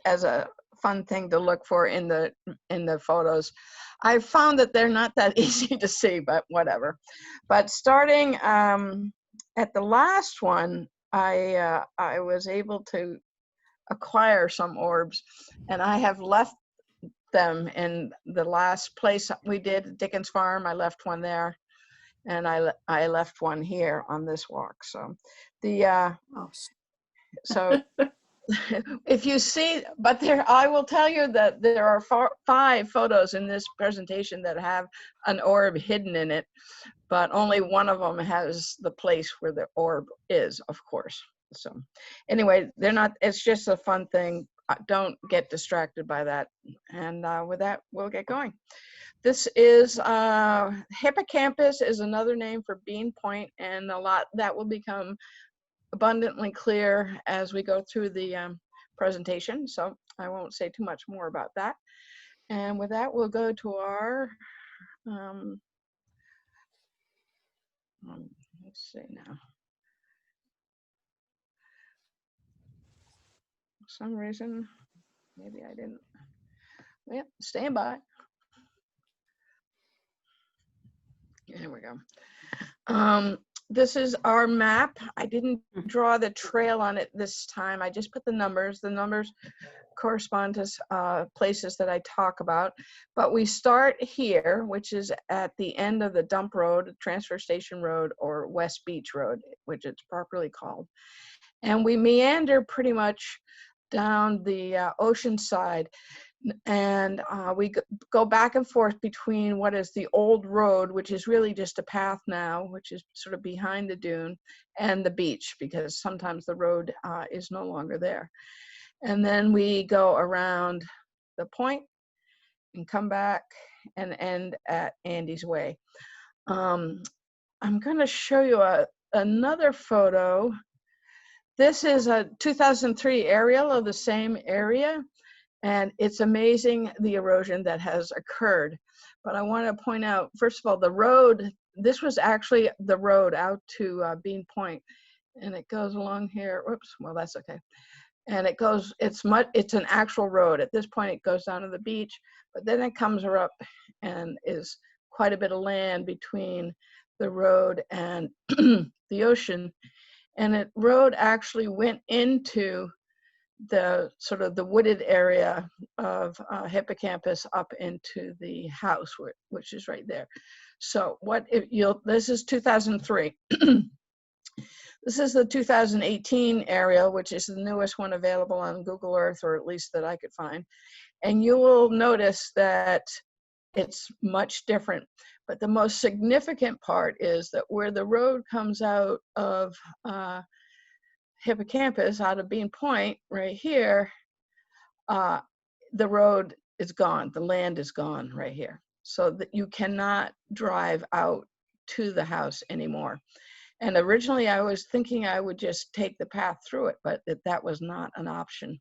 as a fun thing to look for in the photos. I found that they're not that easy to see, but whatever. But starting at the last one, I was able to acquire some orbs, and I have left them in the last place we did, Dickens Farm. I left one there, and I left one here on this walk. So the so if you see, but there, I will tell you that there are 5 photos in this presentation that have an orb hidden in it, but only one of them has the place where the orb is, of course. So anyway, they're not, it's just a fun thing. Don't get distracted by that. And with that, we'll get going. This is Hippocampus is another name for Beane Point, and a lot that will become abundantly clear as we go through the presentation. So I won't say too much more about that. And with that, we'll go to our, let's see now. For some reason, maybe I didn't. Yeah, stand by. Here we go. This is our map. I didn't draw the trail on it this time. I just put the numbers. The numbers correspond to places that I talk about. But we start here, which is at the end of the dump road, transfer station road, or West Beach Road, which it's properly called. And we meander pretty much down the ocean side. And we go back and forth between what is the old road, which is really just a path now, which is sort of behind the dune, and the beach, because sometimes the road is no longer there. And then we go around the point and come back and end at Andy's Way. I'm going to show you another photo. This is a 2003 aerial of the same area. And it's amazing the erosion that has occurred. But I want to point out, first of all, the road, this was actually the road out to Beane Point. And it goes along here. Whoops, well, that's okay. And it goes, it's an actual road. At this point, it goes down to the beach, but then it comes up and is quite a bit of land between the road and the ocean. And the road actually went into the sort of the wooded area of Hippocampus up into the house, which is right there. So what if this is 2003. This is the 2018 aerial, which is the newest one available on Google Earth, or at least that I could find. And you will notice that it's much different. But the most significant part is that where the road comes out of Hippocampus, out of Beane Point, right here, the road is gone. The land is gone right here. So that you cannot drive out to the house anymore. And originally I was thinking I would just take the path through it, but that was not an option.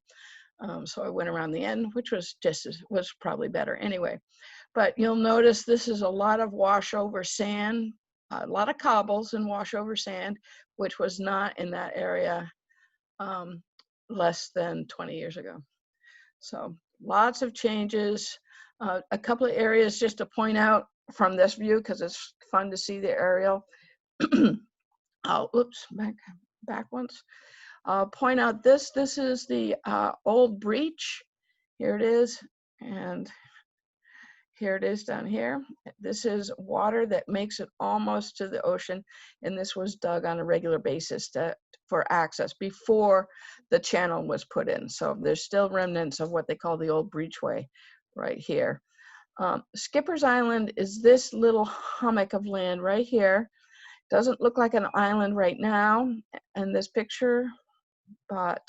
So I went around the end, which was was probably better anyway. But you'll notice this is a lot of washover sand, a lot of cobbles and washover sand, which was not in that area less than 20 years ago. So lots of changes. A couple of areas just to point out from this view, because it's fun to see the aerial. Oh, oops, back once. Point out this is the old breach. Here it is, and here it is down here. This is water that makes it almost to the ocean, and this was dug on a regular basis for access before the channel was put in. So there's still remnants of what they call the old breachway right here. Skipper's Island is this little hummock of land right here. Doesn't look like an island right now in this picture, but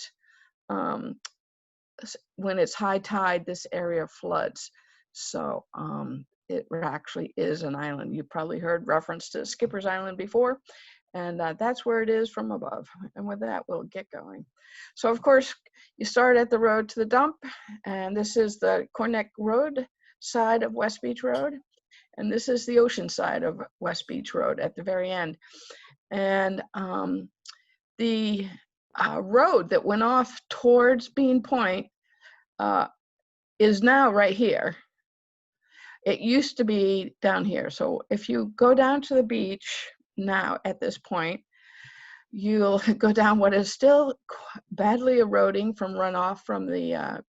when it's high tide, this area floods. So it actually is an island. You probably heard reference to Skipper's Island before, and that's where it is from above. And with that, we'll get going. So of course, you start at the road to the dump, and this is the Corneck Road side of West Beach Road. And this is the ocean side of West Beach Road at the very end. And the road that went off towards Beane Point is now right here. It used to be down here. So if you go down to the beach now at this point, you'll go down what is still badly eroding from runoff from the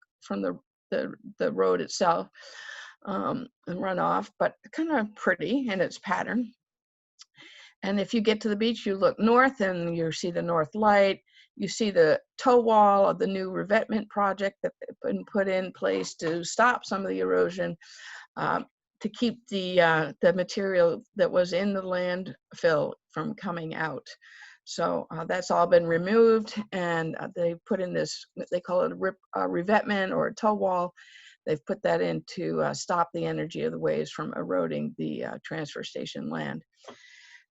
road itself, and runoff, but kind of pretty in its pattern. And if you get to the beach, you look north and you see the North Light. You see the toe wall of the new revetment project that's been put in place to stop some of the erosion, to keep the material that was in the landfill from coming out. So that's all been removed, and they put in this, they call it a revetment or a toe wall. They've put that in to stop the energy of the waves from eroding the transfer station land.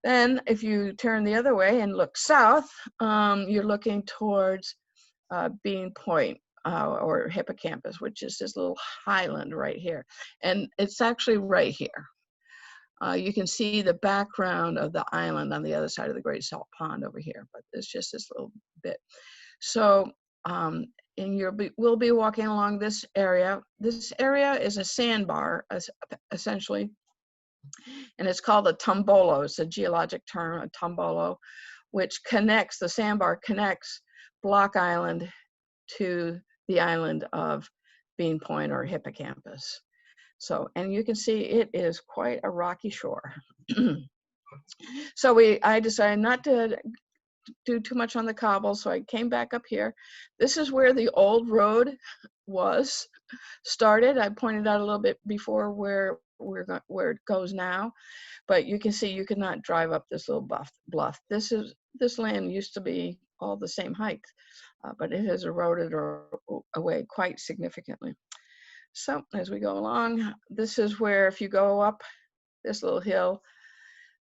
Then if you turn the other way and look south, you're looking towards Beane Point, or Hippocampus, which is this little highland right here. And it's actually right here. You can see the background of the island on the other side of the Great Salt Pond over here, but it's just this little bit. So, and we'll be walking along this area. This area is a sandbar, essentially, and it's called a tombolo. It's a geologic term, a tombolo, which connects, the sandbar connects Block Island to the island of Beane Point or Hippocampus. So, and you can see it is quite a rocky shore. So I decided not to do too much on the cobbles, so I came back up here. This is where the old road was started. I pointed out a little bit before where it goes now, but you can see you could not drive up this little bluff. This land used to be all the same height, but it has eroded away quite significantly. So as we go along, this is where if you go up this little hill,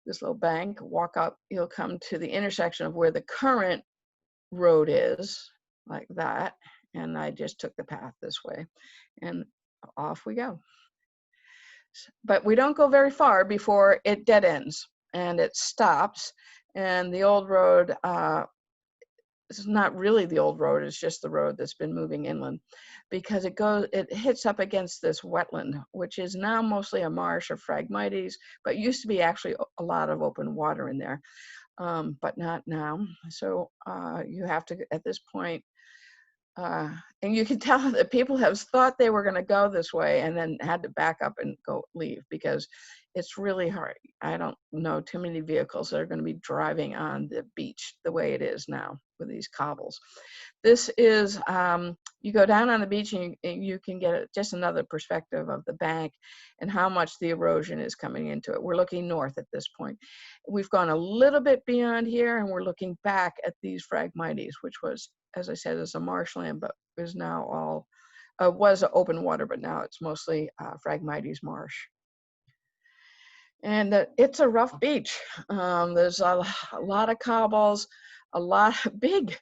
this little bank, walk up, you'll come to the intersection of where the current road is, like that. And I just took the path this way and off we go. But we don't go very far before it dead ends and it stops. And the old road, this is not really the old road, it's just the road that's been moving inland, because it hits up against this wetland, which is now mostly a marsh or phragmites, but used to be actually a lot of open water in there, but not now. So you have to, at this point, and you can tell that people have thought they were going to go this way and then had to back up and leave, because it's really hard. I don't know too many vehicles that are going to be driving on the beach the way it is now with these cobbles. This is, you go down on the beach and you can get just another perspective of the bank and how much the erosion is coming into it. We're looking north at this point. We've gone a little bit beyond here and we're looking back at these phragmites, which was, as I said, is a marshland, but is now all, was open water, but now it's mostly phragmites marsh. And it's a rough beach. There's a lot of cobbles, a lot of big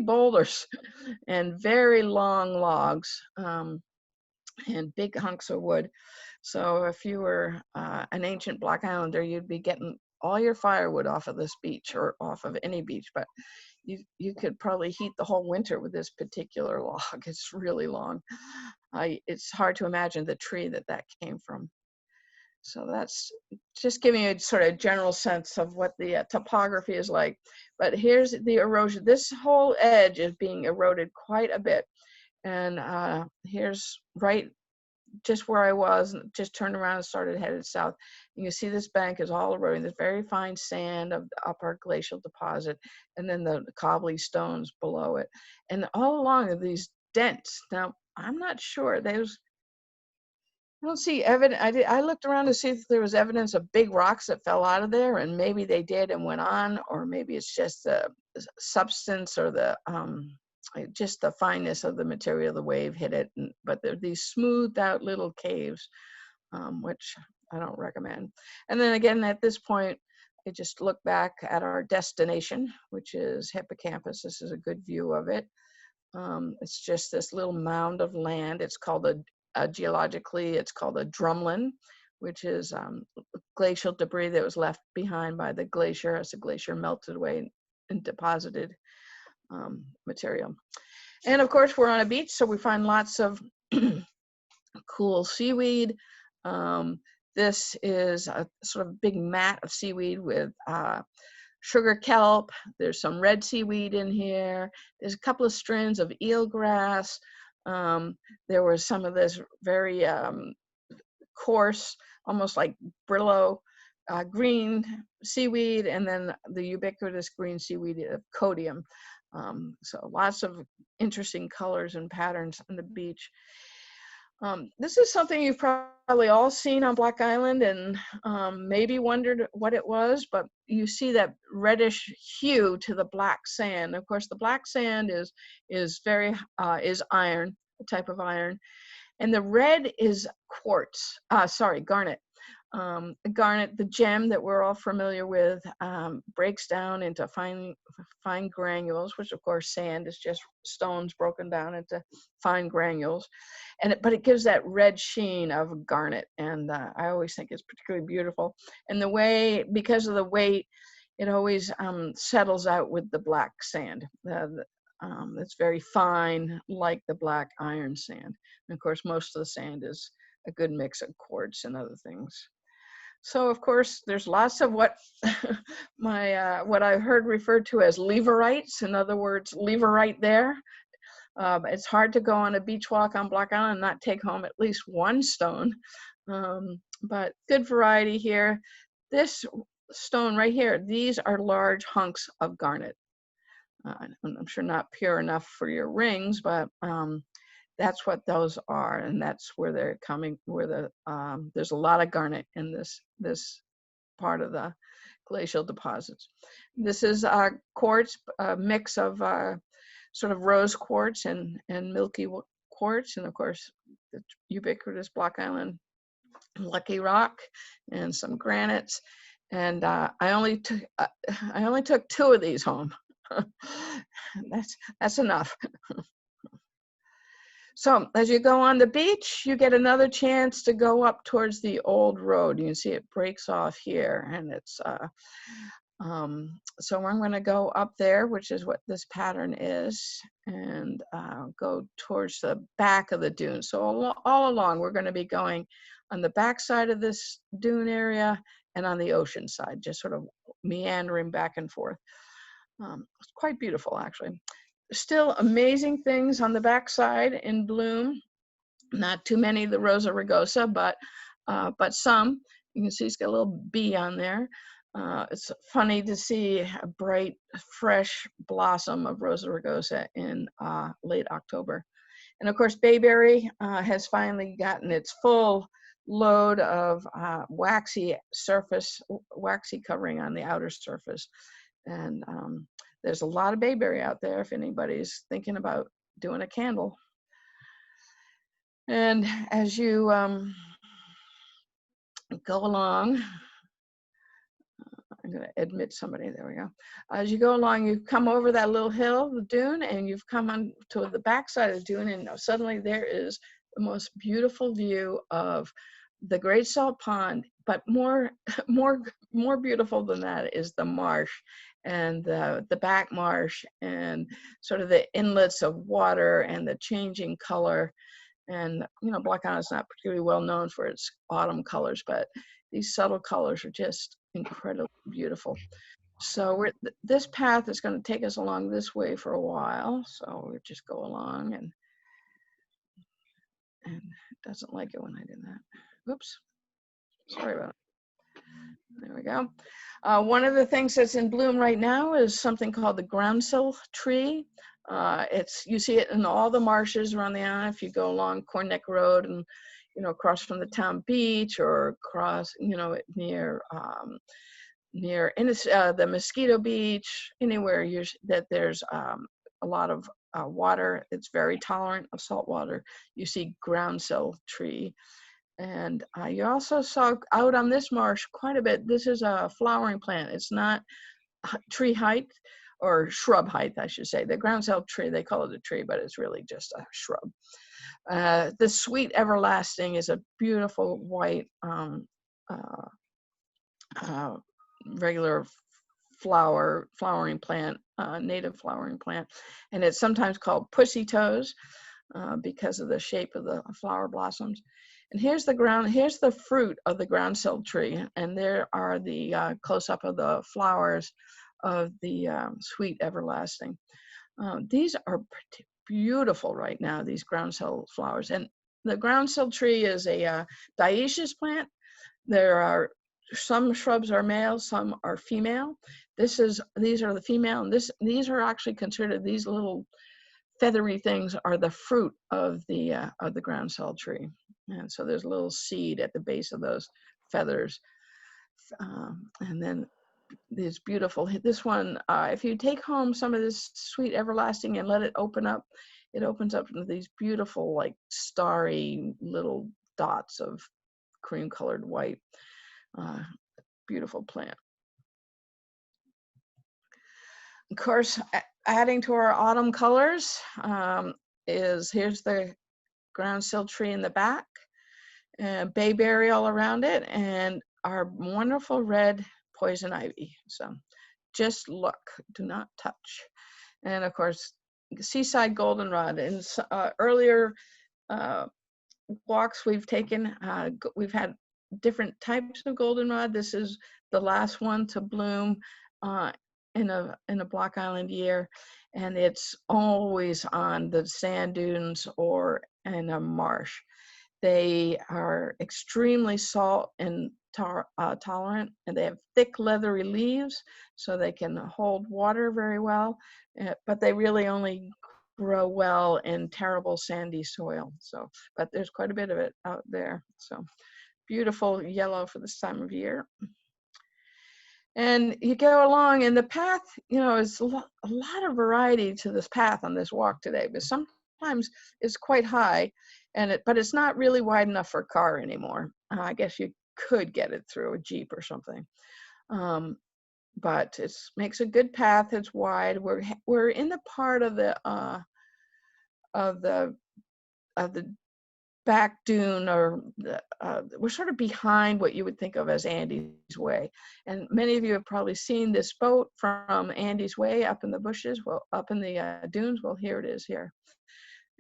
boulders, and very long logs, and big hunks of wood. So if you were an ancient Block Islander, you'd be getting all your firewood off of this beach or off of any beach, but you could probably heat the whole winter with this particular log. It's really long. It's hard to imagine the tree that came from. So that's just giving you a sort of general sense of what the topography is like. But here's the erosion. This whole edge is being eroded quite a bit. And here's right just where I was, just turned around and started headed south. And you see this bank is all eroding. There's very fine sand of the upper glacial deposit, and then the cobbly stones below it. And all along are these dents. Now, I'm not sure. I don't see evidence. I looked around to see if there was evidence of big rocks that fell out of there, and maybe they did and went on, or maybe it's just the substance or the just the fineness of the material, the wave hit it. But they're these smoothed out little caves, which I don't recommend. And then again, at this point, I just look back at our destination, which is Hippocampus. This is a good view of it. It's just this little mound of land. It's called geologically, it's called a drumlin, which is glacial debris that was left behind by the glacier as the glacier melted away and deposited material. And of course, we're on a beach, so we find lots of cool seaweed. This is a sort of big mat of seaweed with sugar kelp. There's some red seaweed in here. There's a couple of strands of eelgrass. There was some of this very coarse, almost like Brillo green seaweed, and then the ubiquitous green seaweed of codium. So lots of interesting colors and patterns on the beach. This is something you've probably all seen on Black Island and maybe wondered what it was, but you see that reddish hue to the black sand. Of course, the black sand is iron, a type of iron, and the red is quartz. Garnet. Garnet, the gem that we're all familiar with, breaks down into fine granules, which of course sand is just stones broken down into fine granules, but it gives that red sheen of garnet, and I always think it's particularly beautiful. And the way, because of the weight, it always settles out with the black sand. It's very fine, like the black iron sand. And of course, most of the sand is a good mix of quartz and other things. So of course, there's lots of what what I heard referred to as leverites. In other words, leverite there. It's hard to go on a beach walk on Black Island and not take home at least one stone, but good variety here. This stone right here, these are large hunks of garnet. I'm sure not pure enough for your rings, but that's what those are, and that's where they're coming. There's a lot of garnet in this part of the glacial deposits. This is quartz, a mix of sort of rose quartz and milky quartz, and of course the ubiquitous Black Island lucky rock and some granites. And I only took 2 of these home. That's enough. So as you go on the beach, you get another chance to go up towards the old road. You can see it breaks off here, and it's so I'm going to go up there, which is what this pattern is, and go towards the back of the dune. So all along, we're going to be going on the back side of this dune area and on the ocean side, just sort of meandering back and forth. It's quite beautiful, actually. Still amazing things on the backside in bloom. Not too many of the Rosa rugosa, but some. You can see it's got a little bee on there. It's funny to see a bright, fresh blossom of Rosa rugosa in late October. And of course, bayberry has finally gotten its full load of waxy covering on the outer surface. And there's a lot of bayberry out there if anybody's thinking about doing a candle. And as you go along, I'm going to admit somebody, there we go. As you go along, you come over that little hill, the dune, and you've come on to the backside of the dune, and suddenly there is the most beautiful view of the Great Salt Pond, but more beautiful than that is the marsh and the back marsh and sort of the inlets of water and the changing color. And Black Island is not particularly well known for its autumn colors, but these subtle colors are just incredibly beautiful. So this path is going to take us along this way for a while. So we just go along, and it doesn't like it when I do that. Oops, sorry about it. There we go. One of the things that's in bloom right now is something called the Groundsel tree. You see it in all the marshes around the island. If you go along Corn Neck Road and across from the town beach, or across near the Mosquito Beach, anywhere that there's a lot of water, it's very tolerant of salt water, you see Groundsel tree. And you also saw out on this marsh quite a bit. This is a flowering plant. It's not tree height, or shrub height, I should say. The Groundsel tree, they call it a tree, but it's really just a shrub. The Sweet Everlasting is a beautiful white regular flowering plant, native flowering plant, and it's sometimes called pussy toes. because of the shape of the flower blossoms. And here's the fruit of the groundsel tree. And there are the close-up of the flowers of the sweet everlasting. These are beautiful right now, these groundsel flowers. And the groundsel tree is a dioecious plant. There are some shrubs are male, some are female. These are the female, and these are actually considered, these little feathery things are the fruit of the groundsel tree. And so there's a little seed at the base of those feathers. And then this beautiful, this one, if you take home some of this sweet everlasting and let it open up, it opens up into these beautiful, like starry little dots of cream colored white. Beautiful plant. Of course, adding to our autumn colors here's the groundsel tree in the back, and bayberry all around it, and our wonderful red poison ivy. So just look, do not touch. And of course, Seaside goldenrod. In earlier walks we've taken, we've had different types of goldenrod. This is the last one to bloom in a Block Island year, and it's always on the sand dunes or in a marsh. They are extremely salt and tolerant, and they have thick leathery leaves, so they can hold water very well, but they really only grow well in terrible sandy soil. So, but there's quite a bit of it out there. So beautiful yellow for this time of year. And you go along, and the path, you know, is a lot of variety to this path on this walk today, but sometimes it's quite high, but it's not really wide enough for a car anymore. I guess you could get it through a Jeep or something. But it makes a good path. It's wide. We're in the part of the back dune, or we're sort of behind what you would think of as Andy's Way. And many of you have probably seen this boat from Andy's Way up in the bushes, well, up in the dunes. Well, here it is here.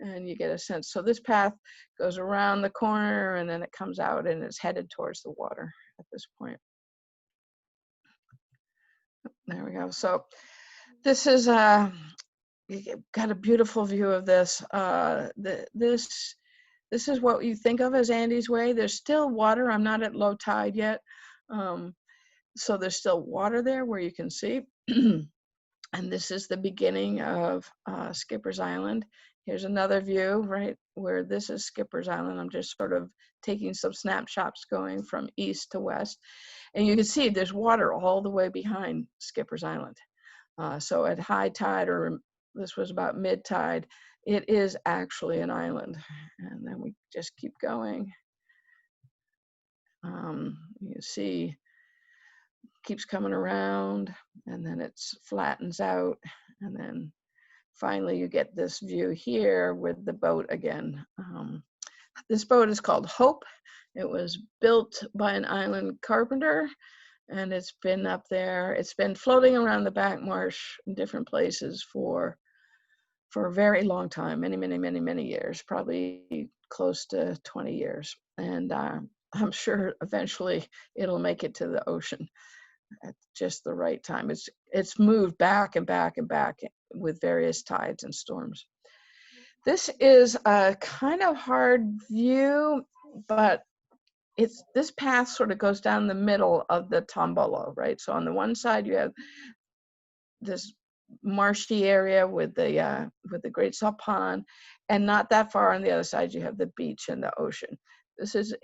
And you get a sense. So this path goes around the corner, and then it comes out, and it's headed towards the water at this point. There we go. So this is you got a beautiful view of this. This is what you think of as Andy's Way. There's still water. I'm not at low tide yet. So there's still water there where you can see. And this is the beginning of Skipper's Island. Here's another view, right, where this is Skipper's Island. I'm just sort of taking some snapshots going from east to west. And you can see there's water all the way behind Skipper's Island. So at high tide, or this was about mid-tide, it is actually an island. And then we just keep going. You see, keeps coming around, and then it flattens out, and then finally you get this view here with the boat again. This boat is called Hope. It was built by an island carpenter, and it's been up there. It's been floating around the back marsh in different places for a very long time, many years, probably close to 20 years. And I'm sure eventually it'll make it to the ocean at just the right time. It's moved back and back and back with various tides and storms. This is a kind of hard view, but this path sort of goes down the middle of the Tombolo, right? So on the one side you have this marshy area with the Great Salt Pond, and not that far on the other side you have the beach and the ocean. This is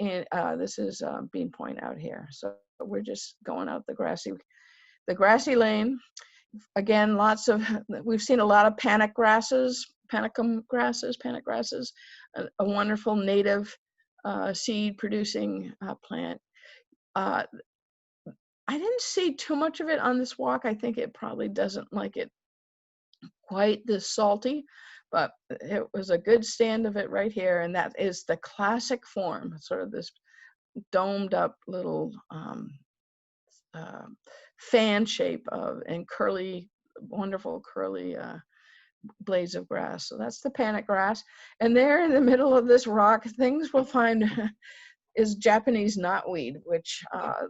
Beane Point out here. So we're just going out the grassy lane. Again, we've seen a lot of panic grasses, a wonderful native seed producing plant. I didn't see too much of it on this walk. I think it probably doesn't like it quite this salty, but it was a good stand of it right here. And that is the classic form, sort of this domed up little fan shape and curly, wonderful curly blades of grass. So that's the panic grass. And there in the middle of this rock, things we'll find is Japanese knotweed, which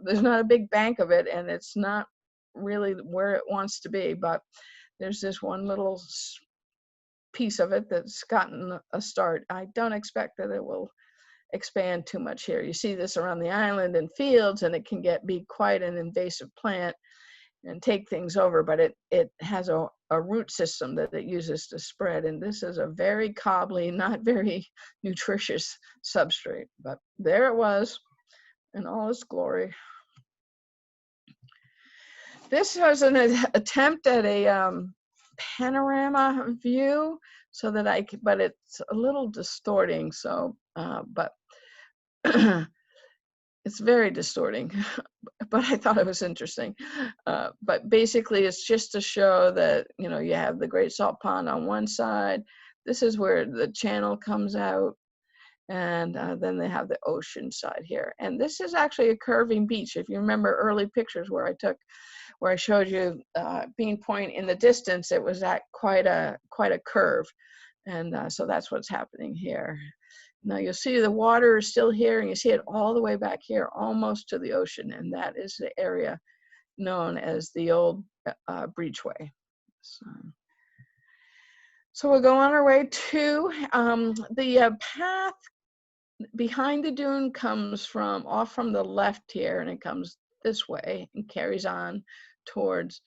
there's not a big bank of it, and it's not really where it wants to be, but there's this one little piece of it that's gotten a start. I don't expect that it will expand too much here. You see this around the island and fields, and it can be quite an invasive plant and take things over, but it has a root system that it uses to spread. And this is a very cobbly, not very nutritious substrate, but there it was in all its glory. This was an attempt at a panorama view so that but it's a little distorting. So, but it's very distorting, but I thought it was interesting. But basically, it's just to show that, you know, you have the Great Salt Pond on one side. This is where the channel comes out. And then they have the ocean side here. And this is actually a curving beach. If you remember early pictures where I showed you Beane Point in the distance, it was at quite a curve. And so that's what's happening here. Now you'll see the water is still here, and you see it all the way back here, almost to the ocean, and that is the area known as the old breachway. So we'll go on our way to the path behind the dune comes off from the left here, and it comes this way and carries on towards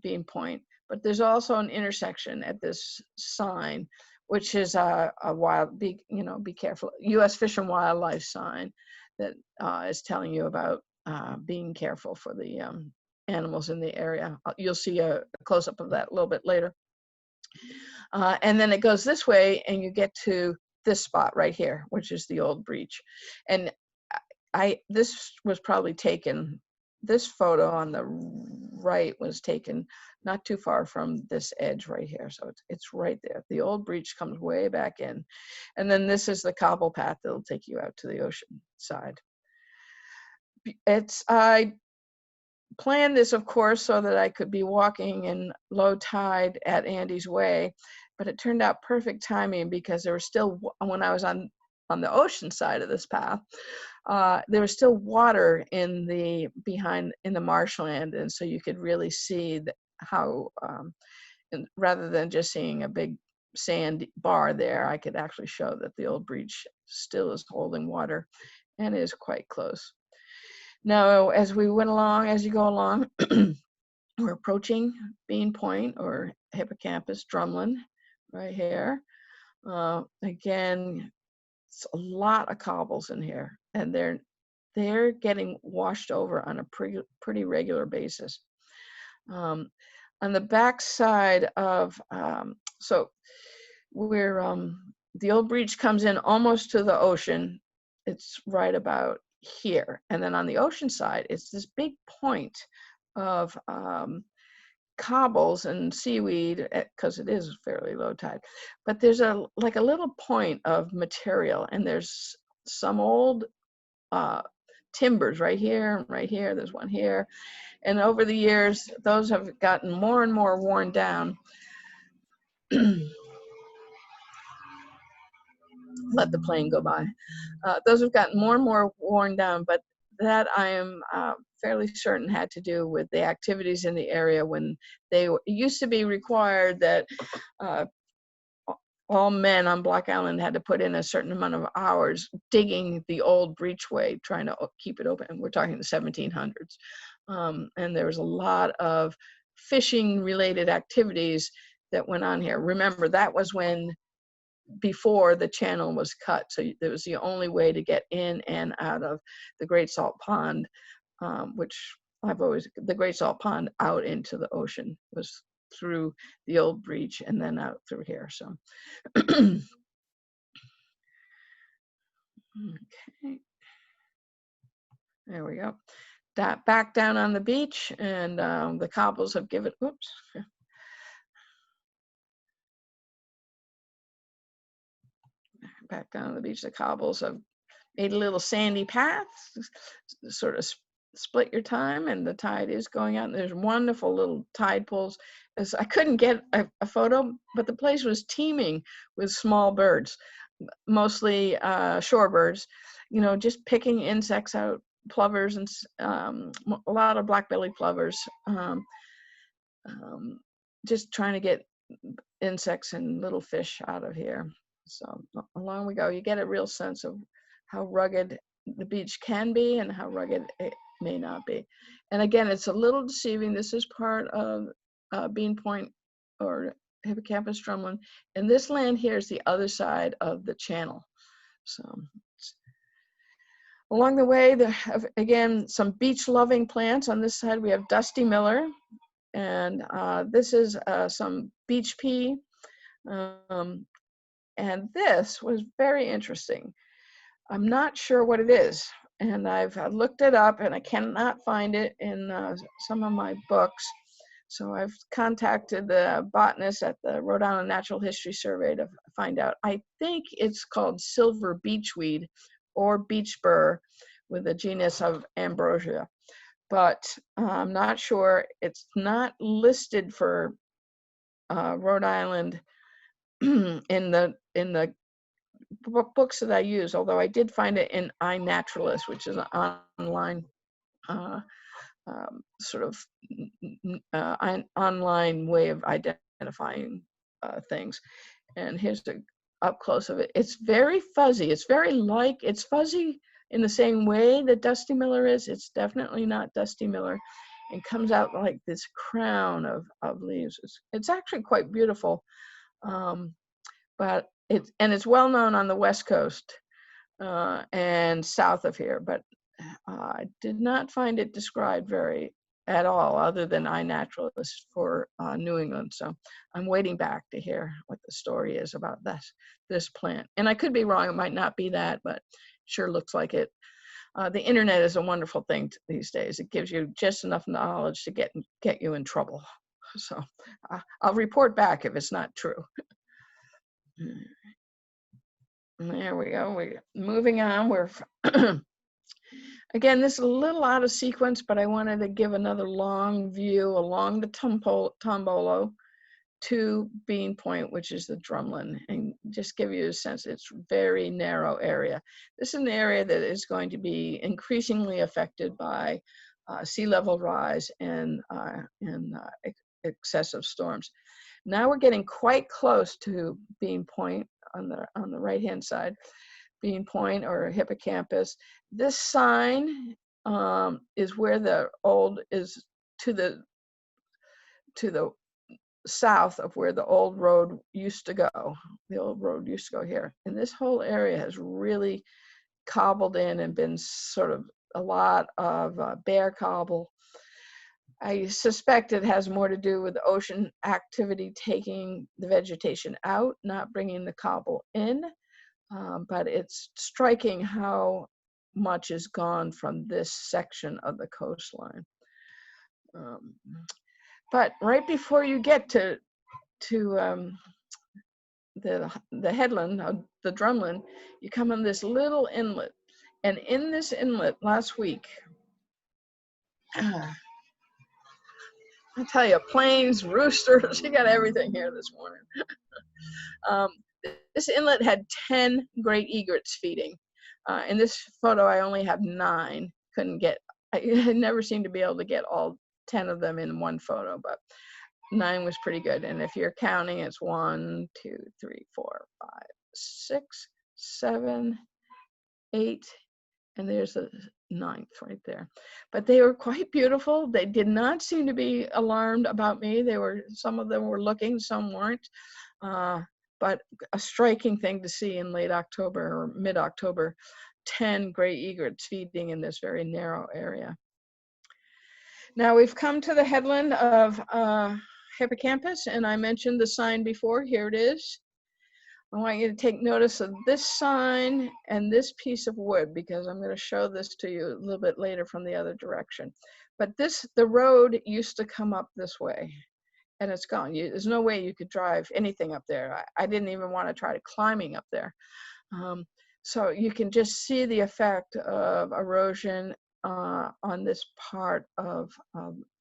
Beane Point. But there's also an intersection at this sign, which is a be careful, U.S. Fish and Wildlife sign that is telling you about being careful for the animals in the area. You'll see a close-up of that a little bit later. And then it goes this way, and you get to this spot right here, which is the old breach. And this was probably taken, this photo on the right was taken not too far from this edge right here. So it's right there. The old breach comes way back in. And then this is the cobble path that'll take you out to the ocean side. I planned this, of course, so that I could be walking in low tide at Andy's Way, but it turned out perfect timing because there was still, when I was on the ocean side of this path, there was still water in the marshland, and so you could really see how, rather than just seeing a big sand bar there, I could actually show that the old breach still is holding water and is quite close. Now, as you go along, we're approaching Beane Point or Hippocampus, Drumlin, right here. Again, it's a lot of cobbles in here, and they're getting washed over on a pretty regular basis. On the back side of, so we're, the old breach comes in almost to the ocean. It's right about here. And then on the ocean side, it's this big point of cobbles and seaweed, because it is fairly low tide. But there's like a little point of material, and there's some old timbers right here and right here. There's one here. And over the years, those have gotten more and more worn down. Let the plane go by. Those have gotten more and more worn down, but that I am fairly certain had to do with the activities in the area when it used to be required that all men on Block Island had to put in a certain amount of hours digging the old breachway, trying to keep it open. And we're talking the 1700s. And there was a lot of fishing related activities that went on here. Remember, that was before the channel was cut. So it was the only way to get in and out of the Great Salt Pond, which the Great Salt Pond out into the ocean was through the old breach and then out through here. So, okay. There we go. Back down on the beach, and the cobbles have given, oops. Back down on the beach, the cobbles have made a little sandy path, sort of split your time, and the tide is going out. And there's wonderful little tide pools. I couldn't get a photo, but the place was teeming with small birds, mostly shorebirds, you know, just picking insects out, plovers, and a lot of black-bellied plovers, just trying to get insects and little fish out of here. So along we go. You get a real sense of how rugged the beach can be and how rugged it may not be. And again, it's a little deceiving. This is part of Beane Point or Hippocampus Drumlin, and this land here is the other side of the channel. So along the way, again, some beach-loving plants. On this side, we have Dusty Miller, and this is some beach pea. And this was very interesting. I'm not sure what it is, and I've looked it up, and I cannot find it in some of my books. So I've contacted the botanist at the Rhode Island Natural History Survey to find out. I think it's called silver beachweed or beach burr with the genus of Ambrosia, but I'm not sure. It's not listed for Rhode Island in the books that I use, although I did find it in iNaturalist, which is an online sort of online way of identifying things. And here's the up close of it. It's very fuzzy. It's it's fuzzy in the same way that Dusty Miller is. It's definitely not Dusty Miller, and comes out like this crown of leaves. It's actually quite beautiful, but it's well known on the West Coast and south of here, but I did not find it described at all, other than iNaturalist for New England. So I'm waiting back to hear what the story is about this plant. And I could be wrong, it might not be that, but sure looks like it. The internet is a wonderful thing these days. It gives you just enough knowledge to get you in trouble. So I'll report back if it's not true. There we go. We're moving on. We're again, this is a little out of sequence, but I wanted to give another long view along the Tombolo to Beane Point, which is the Drumlin, and just give you a sense. It's a very narrow area. This is an area that is going to be increasingly affected by sea level rise and excessive storms. Now we're getting quite close to Beane Point on the right-hand side, Beane Point or Hippocampus. This sign is where the old is to the south of where the old road used to go. The old road used to go here, and this whole area has really cobbled in and been sort of a lot of bare cobble. I suspect it has more to do with ocean activity taking the vegetation out, not bringing the cobble in, but it's striking how much is gone from this section of the coastline. But right before you get to the headland, the Drumlin, you come on this little inlet, and in this inlet last week, I tell you, planes, roosters, you got everything here this morning. This inlet had 10 great egrets feeding. In this photo, I only have 9. I never seemed to be able to get all 10 of them in one photo, but 9 was pretty good. And if you're counting, it's 1, 2, 3, 4, 5, 6, 7, 8, and there's a 9th right there. But they were quite beautiful. They did not seem to be alarmed about me. Some of them were looking, some weren't. But a striking thing to see in late October or mid-October, 10 gray egrets feeding in this very narrow area. Now we've come to the headland of Hippocampus, and I mentioned the sign before. Here it is. I want you to take notice of this sign and this piece of wood, because I'm going to show this to you a little bit later from the other direction. But the road used to come up this way, and it's gone. There's no way you could drive anything up there. I didn't even want to try climbing up there. So you can just see the effect of erosion on this part of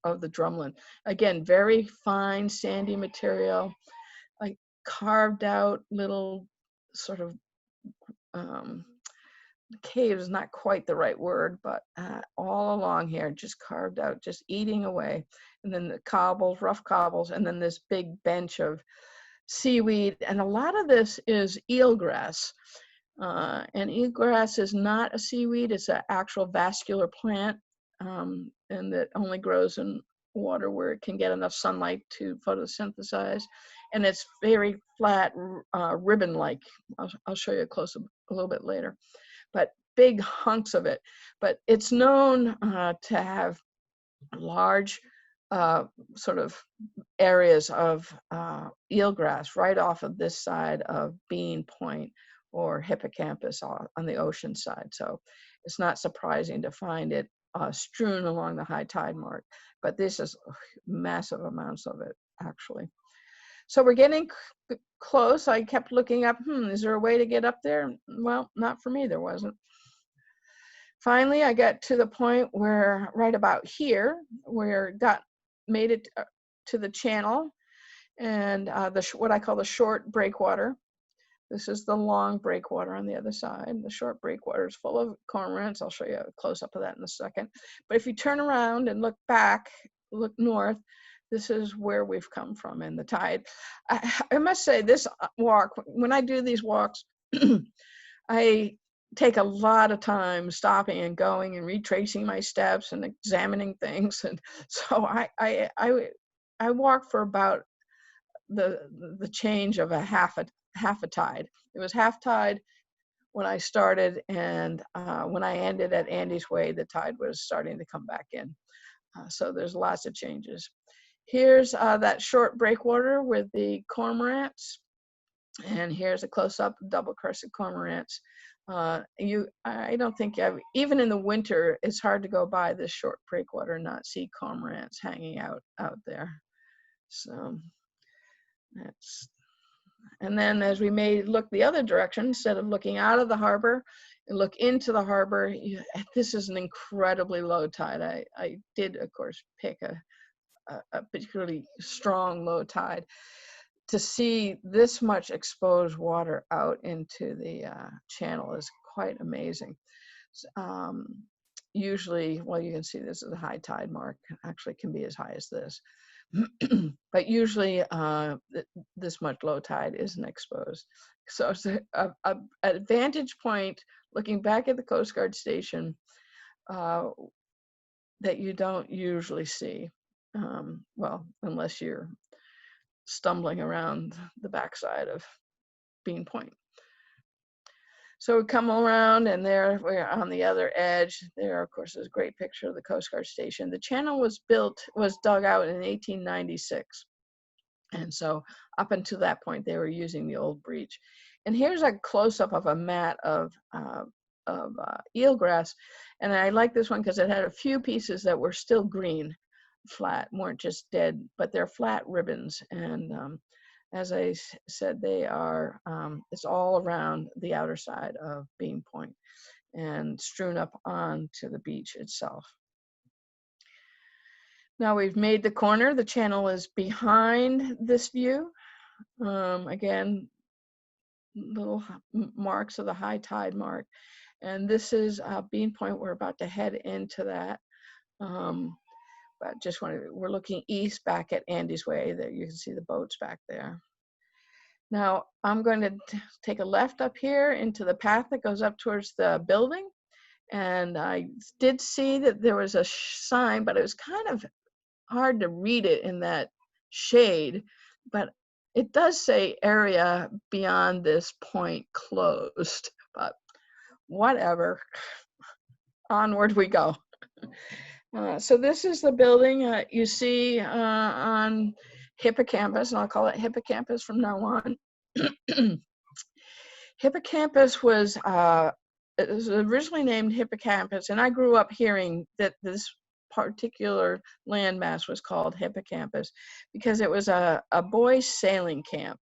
the drumlin. Again, very fine sandy material, like carved out little sort of cave is not quite the right word, but all along here, just carved out, just eating away. And then the cobbles, rough cobbles, and then this big bench of seaweed. And a lot of this is eelgrass. And eelgrass is not a seaweed, it's an actual vascular plant, and that only grows in water where it can get enough sunlight to photosynthesize. And it's very flat, ribbon-like. I'll show you a little bit later. But big hunks of it. But it's known to have large sort of areas of eelgrass right off of this side of Beane Point or Hippocampus on the ocean side. So it's not surprising to find it strewn along the high tide mark. But this is massive amounts of it, actually. So we're getting close. I kept looking up, is there a way to get up there? Well, not for me, there wasn't. Finally, I got to the point where, right about here, where made it to the channel and what I call the short breakwater. This is the long breakwater on the other side. The short breakwater is full of cormorants. I'll show you a close-up of that in a second. But if you turn around and look back, look north, this is where we've come from in the tide. I must say, this walk, when I do these walks, I take a lot of time stopping and going and retracing my steps and examining things. And so I walked for about the change of a half a tide. It was half tide when I started, and when I ended at Andy's Way, the tide was starting to come back in. So there's lots of changes. Here's that short breakwater with the cormorants, and here's a close-up of double-crested cormorants. I don't think even in the winter, it's hard to go by this short breakwater and not see cormorants hanging out there. So that's, and then as we may look the other direction, instead of looking out of the harbor and look into the harbor, this is an incredibly low tide. I did, of course, pick a particularly strong low tide. To see this much exposed water out into the channel is quite amazing. Usually, well, you can see this is a high tide mark, actually can be as high as this. But usually this much low tide isn't exposed. So it's a vantage point looking back at the Coast Guard station that you don't usually see. Well, unless you're stumbling around the backside of Beane Point. So we come around, and there we're on the other edge. There, of course, is a great picture of the Coast Guard station. The channel was dug out in 1896. And so up until that point, they were using the old breach. And here's a close-up of a mat of eelgrass. And I like this one because it had a few pieces that were still green, flat, weren't just dead, but they're flat ribbons. And as I said, they are, it's all around the outer side of Beane Point and strewn up onto the beach itself. Now we've made the corner. The channel is behind this view. Again, little marks of the high tide mark. And this is Beane Point. We're about to head into that. But just we're looking east back at Andy's Way. There you can see the boats back there. Now I'm going to take a left up here into the path that goes up towards the building. And I did see that there was a sign, but it was kind of hard to read it in that shade. But it does say area beyond this point closed, but whatever. Onward we go. So this is the building you see on Hippocampus, and I'll call it Hippocampus from now on. Hippocampus was it was originally named Hippocampus, and I grew up hearing that this particular landmass was called Hippocampus because it was a boys' sailing camp,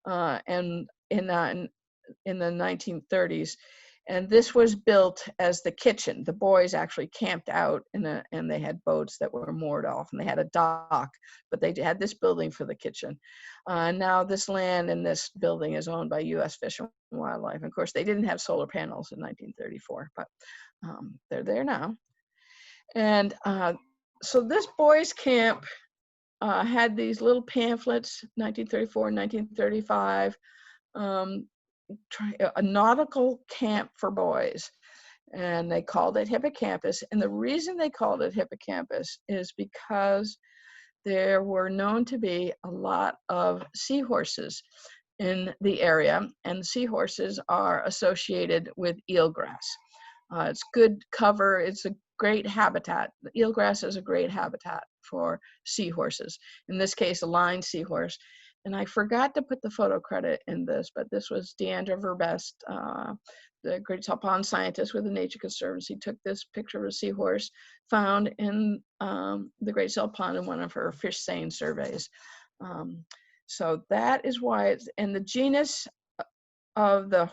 and in the 1930s. And this was built as the kitchen. The boys actually camped out and they had boats that were moored off, and they had a dock, but they had this building for the kitchen. Now this land and this building is owned by U.S. Fish and Wildlife. Of course, they didn't have solar panels in 1934, but they're there now. And so this boys' camp had these little pamphlets, 1934, 1935, a nautical camp for boys. And they called it Hippocampus. And the reason they called it Hippocampus is because there were known to be a lot of seahorses in the area, and seahorses are associated with eelgrass. It's good cover, it's a great habitat. The eelgrass is a great habitat for seahorses, in this case a line seahorse. And I forgot to put the photo credit in this, but this was Deandra Verbest, the Great Salt Pond scientist with the Nature Conservancy, took this picture of a seahorse found in the Great Salt Pond in one of her fish seine surveys. So that is why it's, and the genus of the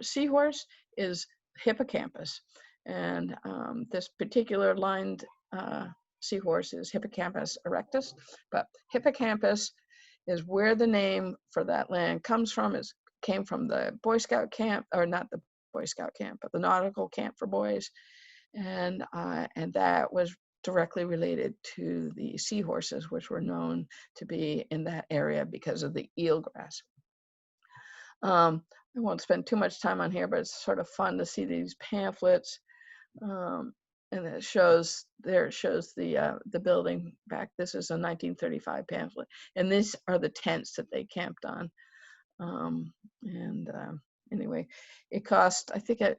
seahorse is Hippocampus. And this particular lined seahorse is Hippocampus erectus, but Hippocampus is where the name for that land comes from. It came from the Boy Scout camp, or not the Boy Scout camp, but the nautical camp for boys. And that was directly related to the seahorses, which were known to be in that area because of the eelgrass. I won't spend too much time on here, but it's sort of fun to see these pamphlets. And it shows, there it shows the building back. This is a 1935 pamphlet. And these are the tents that they camped on. Anyway, it cost, I think up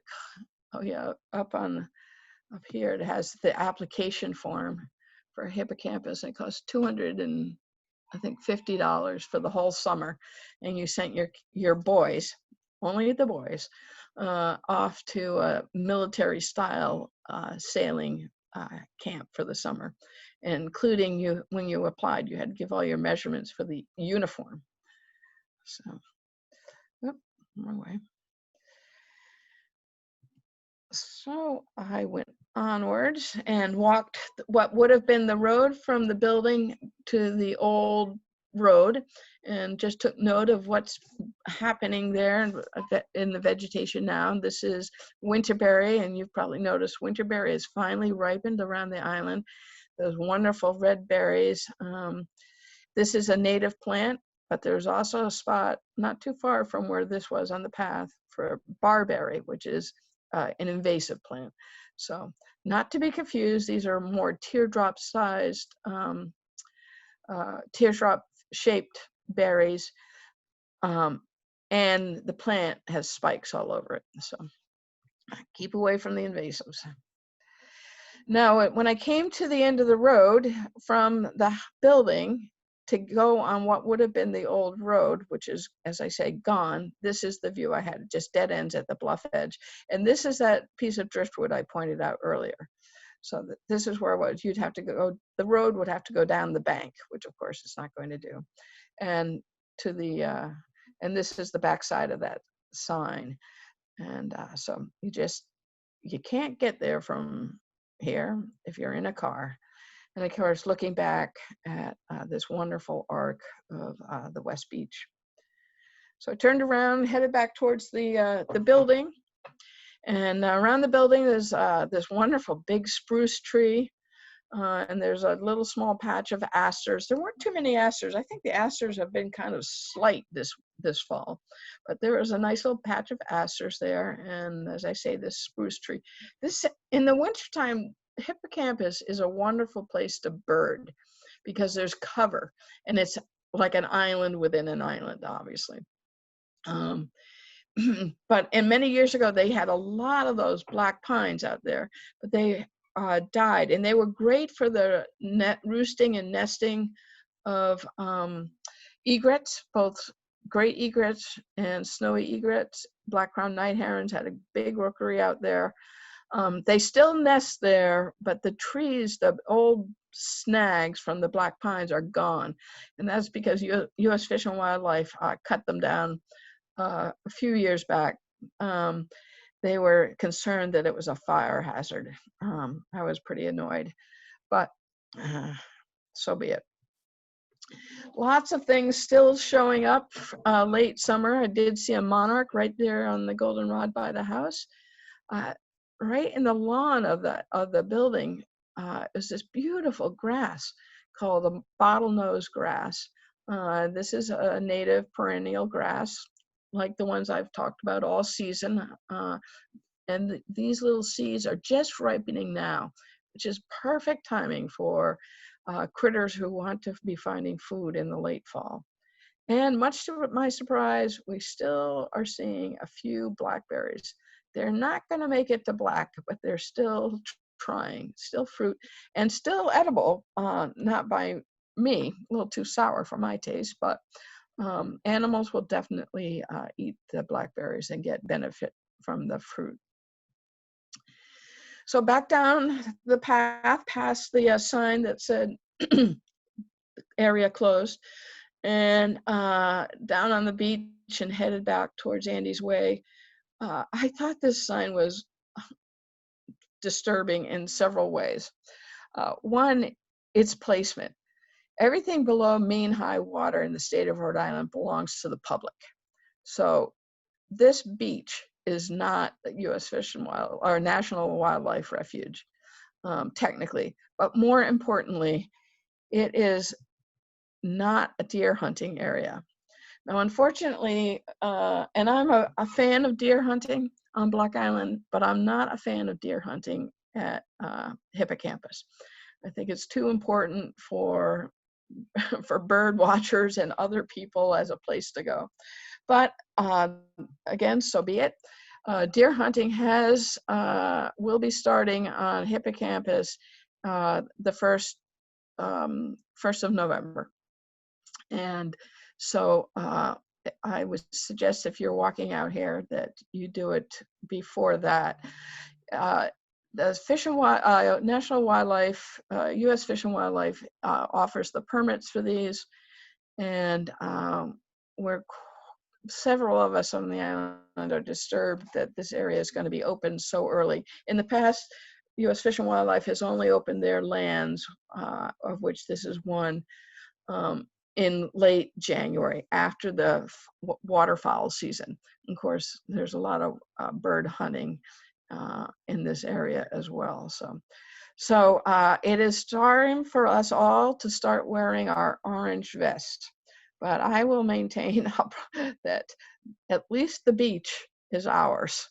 here, it has the application form for Hippocampus. It costs $250 for the whole summer. And you sent your boys, only the boys, off to a military style sailing camp for the summer, including when you applied, you had to give all your measurements for the uniform. So, wrong way. So I went onwards and walked what would have been the road from the building to the old road, and just took note of what's happening there in the vegetation now. This is winterberry, and you've probably noticed winterberry is finally ripened around the island. Those wonderful red berries. This is a native plant, but there's also a spot not too far from where this was on the path for barberry, which is an invasive plant. So not to be confused, these are more teardrop sized, teardrop shaped berries, and the plant has spikes all over it. So keep away from the invasives. Now, when I came to the end of the road from the building to go on what would have been the old road, which is, as I say, gone, this is the view I had, just dead ends at the bluff edge. And this is that piece of driftwood I pointed out earlier. So this is where it was. You'd have to go, the road would have to go down the bank, which of course it's not going to do. And to the, and this is the back side of that sign. And so you can't get there from here if you're in a car. And of course, looking back at this wonderful arc of the West Beach. So I turned around, headed back towards the building. And around the building, there's this wonderful big spruce tree. And there's a little small patch of asters. There weren't too many asters. I think the asters have been kind of slight this fall. But there was a nice little patch of asters there. And as I say, this spruce tree. This, in the wintertime, Hippocampus is a wonderful place to bird because there's cover. And it's like an island within an island, obviously. But many years ago, they had a lot of those black pines out there, but they died, and they were great for the roosting and nesting of egrets, both great egrets and snowy egrets. Black-crowned night herons had a big rookery out there. They still nest there, but the trees, the old snags from the black pines are gone, and that's because U.S. Fish and Wildlife cut them down a few years back. they were concerned that it was a fire hazard. I was pretty annoyed, but so be it. Lots of things still showing up late summer. I did see a monarch right there on the goldenrod by the house. Right in the lawn of the building is this beautiful grass called the bottlenose grass. This is a native perennial grass, like the ones I've talked about all season. And these little seeds are just ripening now, which is perfect timing for critters who want to be finding food in the late fall. And much to my surprise, we still are seeing a few blackberries. They're not going to make it to black, but they're still trying, still fruit, and still edible, not by me, a little too sour for my taste, but animals will definitely eat the blackberries and get benefit from the fruit. So back down the path past the sign that said area closed, and down on the beach and headed back towards Andy's Way. I thought this sign was disturbing in several ways. One, its placement. Everything below mean high water in the state of Rhode Island belongs to the public. So this beach is not a U.S. Fish and Wild or National Wildlife Refuge, technically. But more importantly, it is not a deer hunting area. Now, unfortunately, and I'm a fan of deer hunting on Block Island, but I'm not a fan of deer hunting at Hippocampus. I think it's too important for bird watchers and other people as a place to go. But again, so be it. Deer hunting will be starting on Hippocampus the 1st of November. And so I would suggest if you're walking out here that you do it before that. The Fish and National Wildlife, U.S. Fish and Wildlife offers the permits for these, and several of us on the island are disturbed that this area is going to be open so early. In the past, U.S. Fish and Wildlife has only opened their lands, of which this is one, in late January after the waterfowl season. Of course, there's a lot of bird hunting in this area as well. So it is time for us all to start wearing our orange vest. But I will maintain up that at least the beach is ours.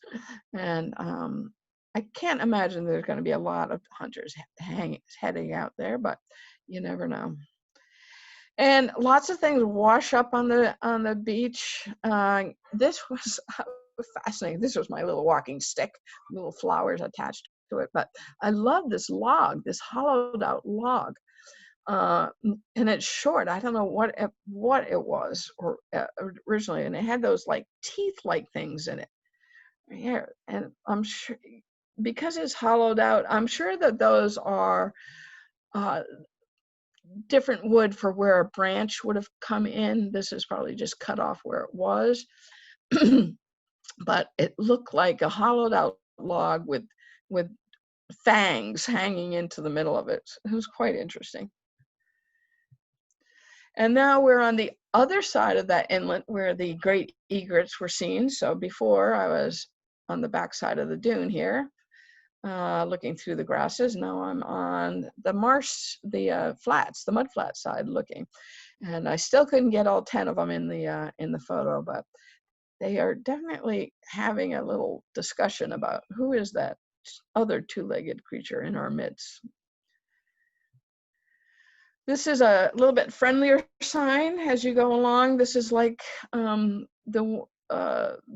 And I can't imagine there's going to be a lot of hunters heading out there, but you never know. And lots of things wash up on the beach. This was fascinating. This was my little walking stick, little flowers attached to it. But I love this log, this hollowed out log. And it's short. I don't know what it was or originally, and it had those like teeth-like things in it. Yeah, and I'm sure because it's hollowed out, I'm sure that those are different wood for where a branch would have come in. This is probably just cut off where it was, but it looked like a hollowed out log with fangs hanging into the middle of it. It was quite interesting. And now we're on the other side of that inlet where the great egrets were seen. So before I was on the back side of the dune here, looking through the grasses. Now I'm on the marsh, the flats, the mud flat side looking. And I still couldn't get all 10 of them in the photo, but they are definitely having a little discussion about who is that other two-legged creature in our midst. This is a little bit friendlier sign as you go along. This is like the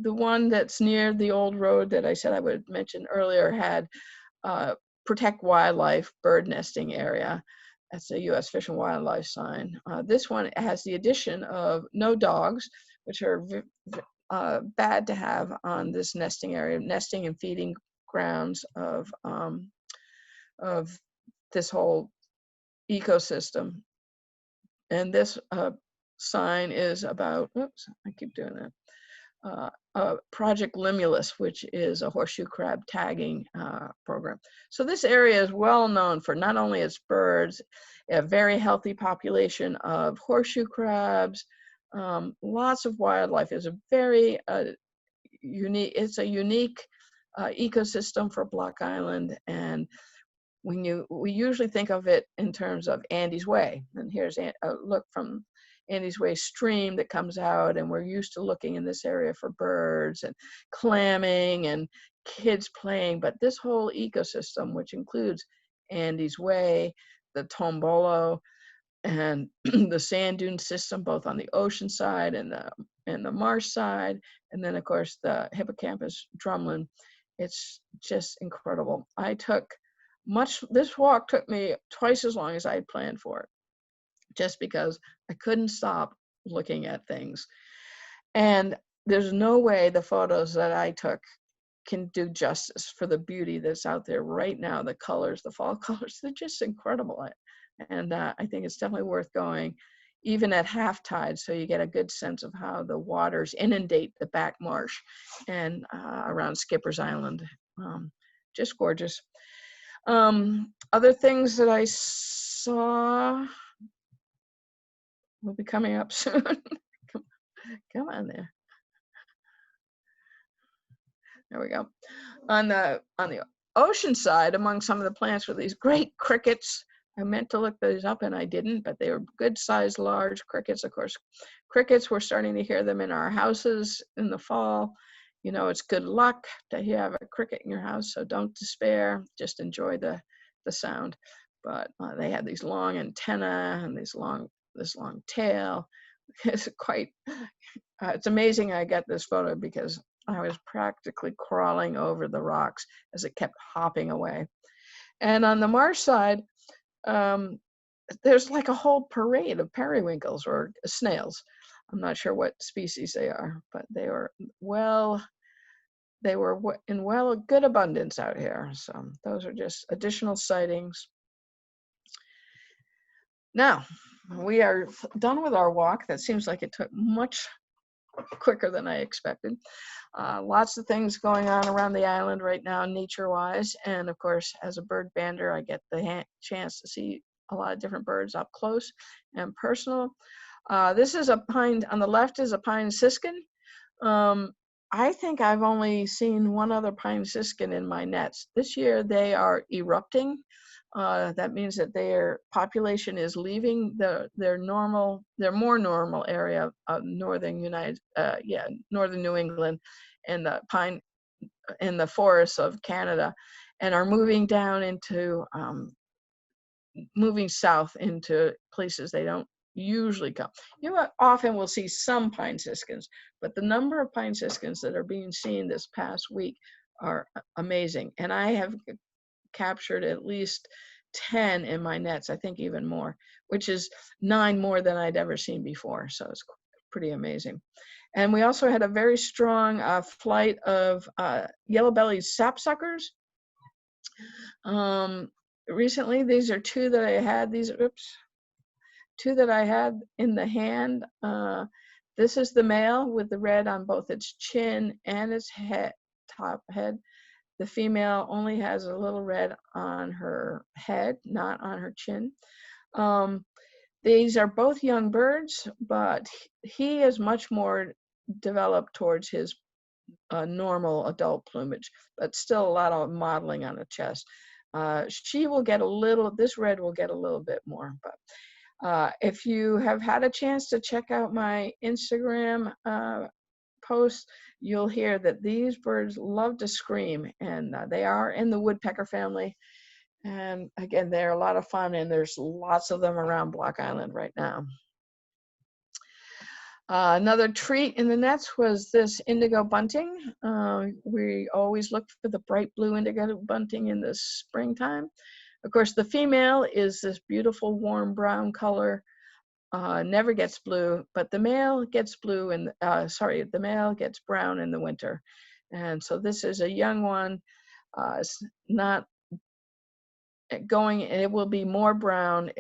one that's near the old road that I said I would mention earlier had protect wildlife bird nesting area. That's a U.S. Fish and Wildlife sign. This one has the addition of no dogs, which are bad to have on this nesting area, nesting and feeding grounds of this whole ecosystem. And this sign is about, oops, I keep doing that. Project Limulus, which is a horseshoe crab tagging program. So this area is well known for not only its birds, a very healthy population of horseshoe crabs, lots of wildlife. Is a very unique. It's a unique ecosystem for Block Island, and we usually think of it in terms of Andy's Way, and here's a look from Andy's Way stream that comes out, and we're used to looking in this area for birds and clamming and kids playing, but this whole ecosystem, which includes Andy's Way, the Tombolo, and the sand dune system, both on the ocean side and the marsh side, and then of course the Hippocampus Drumlin. It's just incredible. This walk took me twice as long as I had planned for it, just because I couldn't stop looking at things. And there's no way the photos that I took can do justice for the beauty that's out there right now. The colors, the fall colors, they're just incredible. And I think it's definitely worth going, even at half tide, so you get a good sense of how the waters inundate the back marsh and around Skipper's Island. Just gorgeous. Other things that I saw will be coming up soon. Come on there. There we go. On the ocean side, among some of the plants were these great crickets. I meant to look those up and I didn't, but they were good sized, large crickets. Of course, crickets, we're starting to hear them in our houses in the fall. You know, it's good luck to have a cricket in your house, so don't despair. Just enjoy the sound. But they had these long antennae and this long tail. It's quite. It's amazing I got this photo because I was practically crawling over the rocks as it kept hopping away. And on the marsh side, there's like a whole parade of periwinkles or snails. I'm not sure what species they are, but they were in good abundance out here. So those are just additional sightings. Now, we are done with our walk. That seems like it took much quicker than I expected. Lots of things going on around the island right now, nature-wise. And of course, as a bird bander, I get the chance to see a lot of different birds up close and personal. This is a pine, on the left is a pine siskin. I think I've only seen one other pine siskin in my nets. This year they are erupting. That means that their population is leaving their more normal area of northern northern New England and the forests of Canada, and are moving down into moving south into places they don't usually come. You often will see some pine siskins, but the number of pine siskins that are being seen this past week are amazing. And I have captured at least 10 in my nets, I think even more, which is 9 more than I'd ever seen before. So it's pretty amazing. And we also had a very strong flight of yellow-bellied sapsuckers. Recently, these are two that I had. Two that I had in the hand. This is the male with the red on both its chin and its top head. The female only has a little red on her head, not on her chin. These are both young birds, but he is much more developed towards his normal adult plumage, but still a lot of mottling on the chest. She will get this red will get a little bit more, but if you have had a chance to check out my Instagram posts, you'll hear that these birds love to scream, and they are in the woodpecker family. And again, they're a lot of fun, and there's lots of them around Block Island right now. Another treat in the nets was this indigo bunting. We always look for the bright blue indigo bunting in the springtime. Of course, the female is this beautiful warm brown color, never gets blue, but the male gets blue and the male gets brown in the winter. And so this is a young one. It's not going, it will be more brown,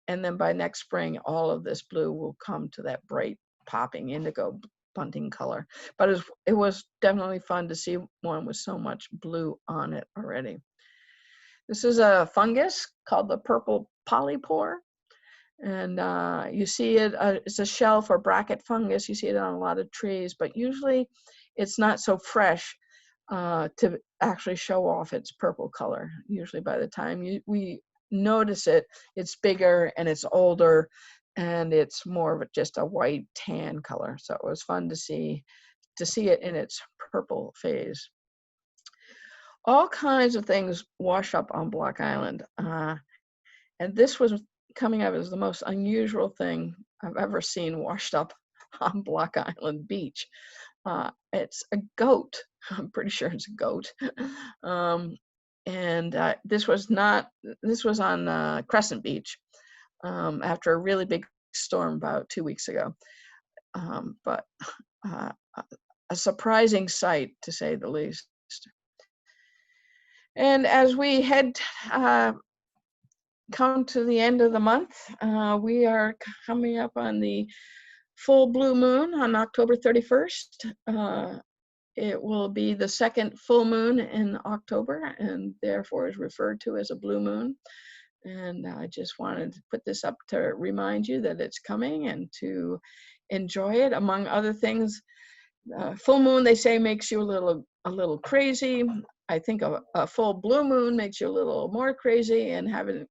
and then by next spring, all of this blue will come to that bright popping indigo bunting color. But it was definitely fun to see one with so much blue on it already. This is a fungus called the purple Polypore. And you see it, it's a shelf or bracket fungus. You see it on a lot of trees, but usually it's not so fresh to actually show off its purple color. Usually by the time we notice it, it's bigger and it's older and it's more of just a white tan color. So it was fun to see it in its purple phase. All kinds of things wash up on Block Island. And this was coming up as the most unusual thing I've ever seen washed up on Block Island Beach. It's a goat. I'm pretty sure it's a goat. This was on Crescent Beach after a really big storm about 2 weeks ago. But a surprising sight, to say the least. And as we head come to the end of the month, we are coming up on the full blue moon on October 31st. It will be the second full moon in October and therefore is referred to as a blue moon. And I just wanted to put this up to remind you that it's coming and to enjoy it. Among other things, full moon, they say, makes you a little crazy. I think a full blue moon makes you a little more crazy, and having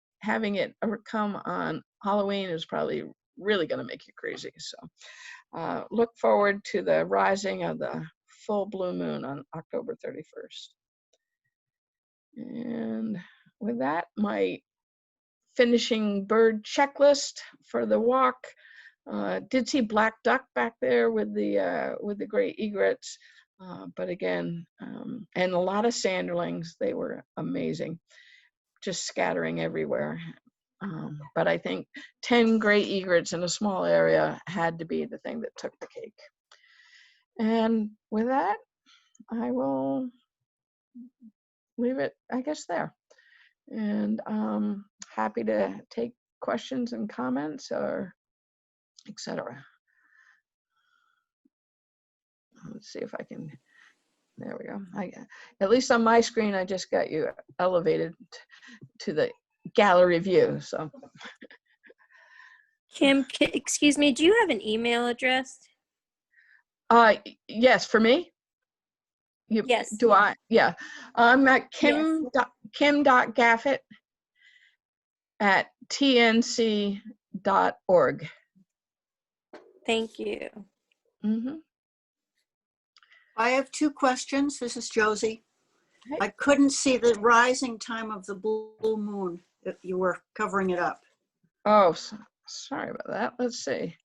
it come on Halloween is probably really going to make you crazy. So look forward to the rising of the full blue moon on October 31st. And with that, my finishing bird checklist for the walk. Did see black duck back there with the great egrets, but again, and a lot of sanderlings. They were amazing, just scattering everywhere. But I think 10 gray egrets in a small area had to be the thing that took the cake. And with that, I will leave it, I guess, there. And happy to take questions and comments or etc. Let's see if I can, there we go. At least on my screen, I just got you elevated to the gallery view, so. Kim, excuse me, do you have an email address? Yes, for me? Yes. Do I? Yeah. I'm at kim.gaffett at tnc.org. Thank you. Mm-hmm. I have two questions. This is Josie. Hey. I couldn't see the rising time of the blue moon. You were covering it up. Oh, sorry about that. Let's see.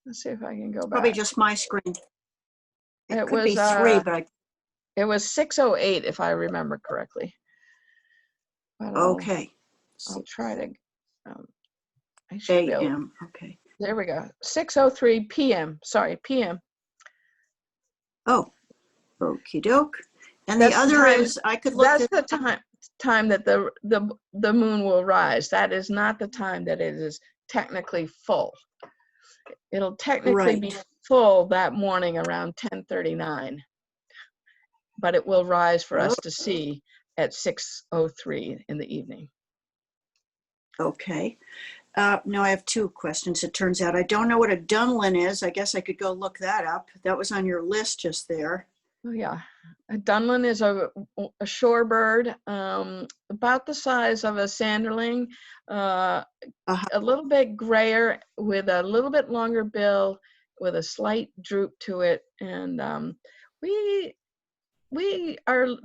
Let's see if I can go back. Probably just my screen. It could was be 3, but it was 6:08 if I remember correctly. But okay. I'll try to. I should be able. AM. Okay. There we go. 6:03 p.m. Sorry, p.m. Oh, okie doke. And the other is I could look. That's the time that the moon will rise. That is not the time that it is technically full. It'll technically be full that morning around 10:39, but it will rise for us to see at 6:03 in the evening. Okay. Now I have two questions. It turns out I don't know what a Drumlin is. I guess I could go look that up. That was on your list just there. Oh yeah, a Drumlin is a shorebird about the size of a sanderling, a little bit grayer with a little bit longer bill with a slight droop to it, and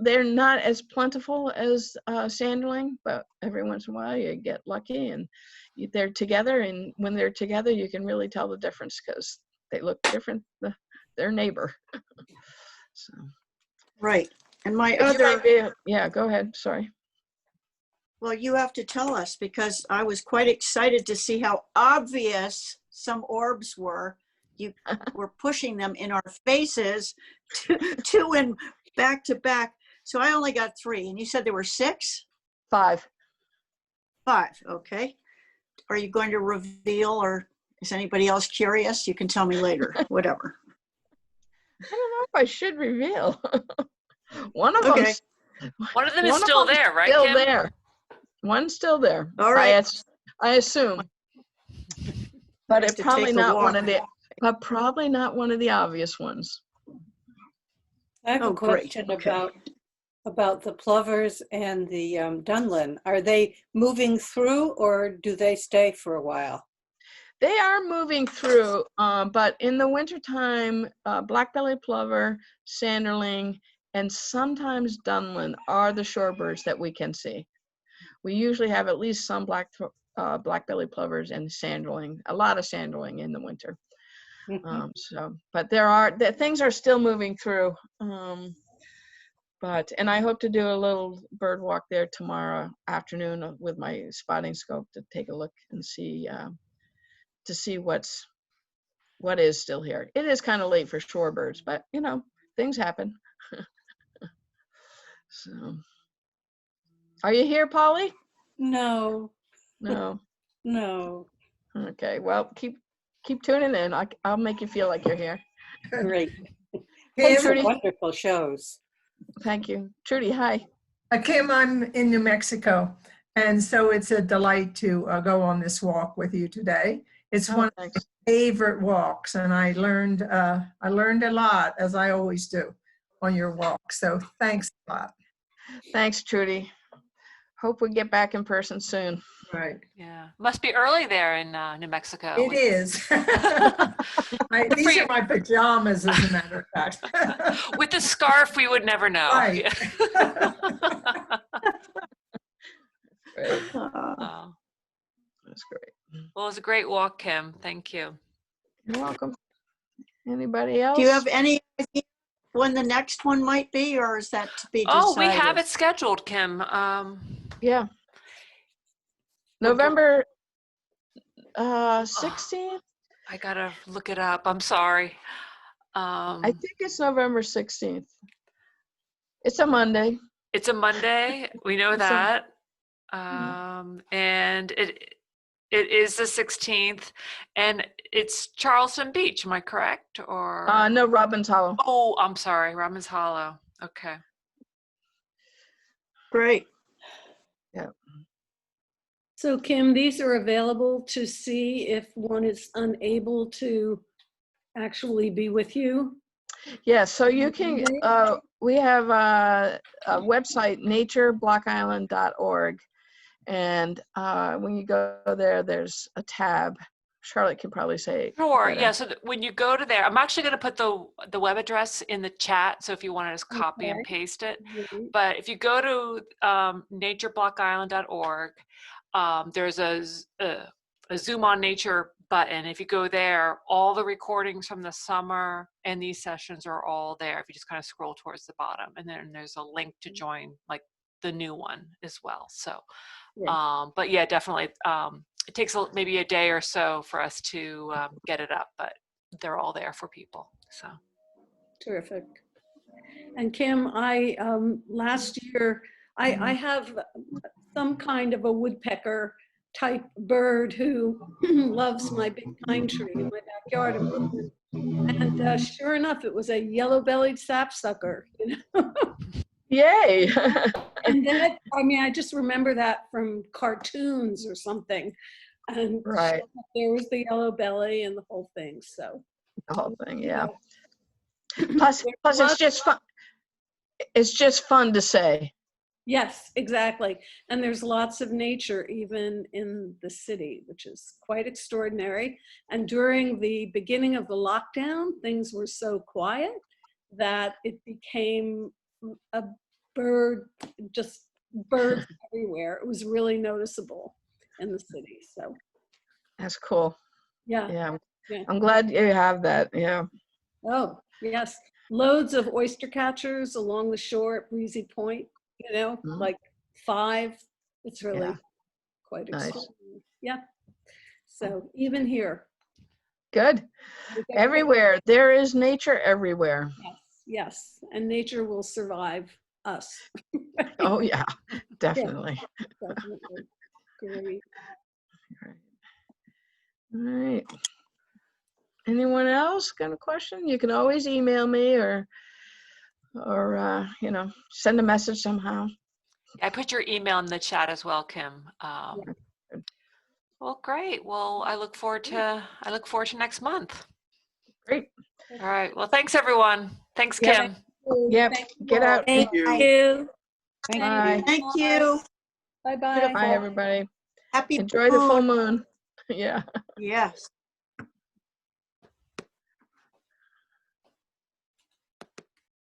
they're not as plentiful as sanderling, but every once in a while you get lucky and they're together, and when they're together you can really tell the difference because they look different than their neighbor. So. Right. And my other, yeah, go ahead. Sorry. Well, you have to tell us because I was quite excited to see how obvious some orbs were. You were pushing them in our faces, two and back to back. So I only got 3, and you said there were 6? 5. 5. Okay. Are you going to reveal, or is anybody else curious? You can tell me later. Whatever. I don't know if I should reveal. One of them. Okay. One of them is still there, right, Still Kim? there. One's still there. All right. I assume. But Nice it's to probably take a not walk. probably not one of the obvious ones. I have Oh, a great. question Okay. about the plovers and the Drumlin. Are they moving through or do they stay for a while? They are moving through, but in the wintertime, black-bellied plover, sanderling, and sometimes Drumlin are the shorebirds that we can see. We usually have at least some black-bellied plovers and sanderling, a lot of sanderling in the winter. But things are still moving through. And I hope to do a little bird walk there tomorrow afternoon with my spotting scope to take a look and see, to see what is still here. It is kind of late for shorebirds, but you know, things happen. So, are you here, Polly? No, No. no. Okay. Well, keep tuning in. I'll make you feel like you're here. Great. Hey, Those are Trudy. wonderful shows. Thank you, Trudy. Hi. Kim, I'm in New Mexico, and so it's a delight to go on this walk with you today. It's one of my Thanks. favorite walks, and I learned a lot, as I always do, on your walk. So thanks a lot. Thanks, Trudy. Hope we get back in person soon. Right. Yeah. Must be early there in New Mexico. It is. These are my pajamas, as a matter of fact. With the scarf, we would never know. Right. Yeah. Great. Oh. That's great. Well, it was a great walk, Kim. Thank you. You're welcome. Anybody else? Do you have any idea when the next one might be, or is that to be decided? Oh, we have it scheduled, Kim. Yeah. November 16th? I gotta look it up. I'm sorry. I think it's November 16th. It's a Monday. It's a Monday. We know It's a- that. And it is the 16th, and it's Charleston Beach. Am I correct? Or No, Robbins Hollow. oh, I'm sorry, Robbins Hollow. Okay. Great. So Kim, these are available to see if one is unable to actually be with you? Yeah, so you can, we have a website, natureblockisland.org. And when you go there, there's a tab. Charlotte can probably say. Sure. better. Yeah. So when you go to there, I'm actually going to put the web address in the chat. So if you want to just copy and paste it, but if you go to natureblockisland.org, there's a Zoom on Nature button. If you go there, all the recordings from the summer and these sessions are all there. If you just kind of scroll towards the bottom, and then there's a link to join like the new one as well. So, but yeah, definitely. It takes maybe a day or so for us to get it up, but they're all there for people. So Terrific. And Kim, I last year, I have some kind of a woodpecker type bird who loves my big pine tree in my backyard. And sure enough, it was a yellow-bellied sapsucker, you know? Yay. And that, I mean, I just remember that from cartoons or something. And Right. there was the yellow belly and the whole thing. So The whole thing, yeah. Plus it's just fun. It's just fun to say. yes, exactly. And there's lots of nature even in the city, which is quite extraordinary. And during the beginning of the lockdown, things were so quiet that it became a bird, just birds everywhere. It was really noticeable in the city. So That's cool. yeah. Yeah. I'm glad you have that. Yeah. Oh, yes. Loads of oyster catchers along the shore at Beane Point, you know, like 5. It's really quite Nice. extraordinary. Yeah. So even here. Good. Everywhere. There is nature everywhere. Yes, yes. And nature will survive us. Oh, yeah. Definitely. Definitely. Great. All right. Anyone else got a question? You can always email me or send a message somehow. I put your email in the chat as well, Kim. Well, great. Well, I look forward to next month. Great. All right. Well, thanks everyone. Thanks, Yep. Kim. Yep. Get out. Thank you. you. Bye. Thank you. Bye-bye. Bye, everybody. Happy Enjoy the full moon. moon. Yeah. Yes.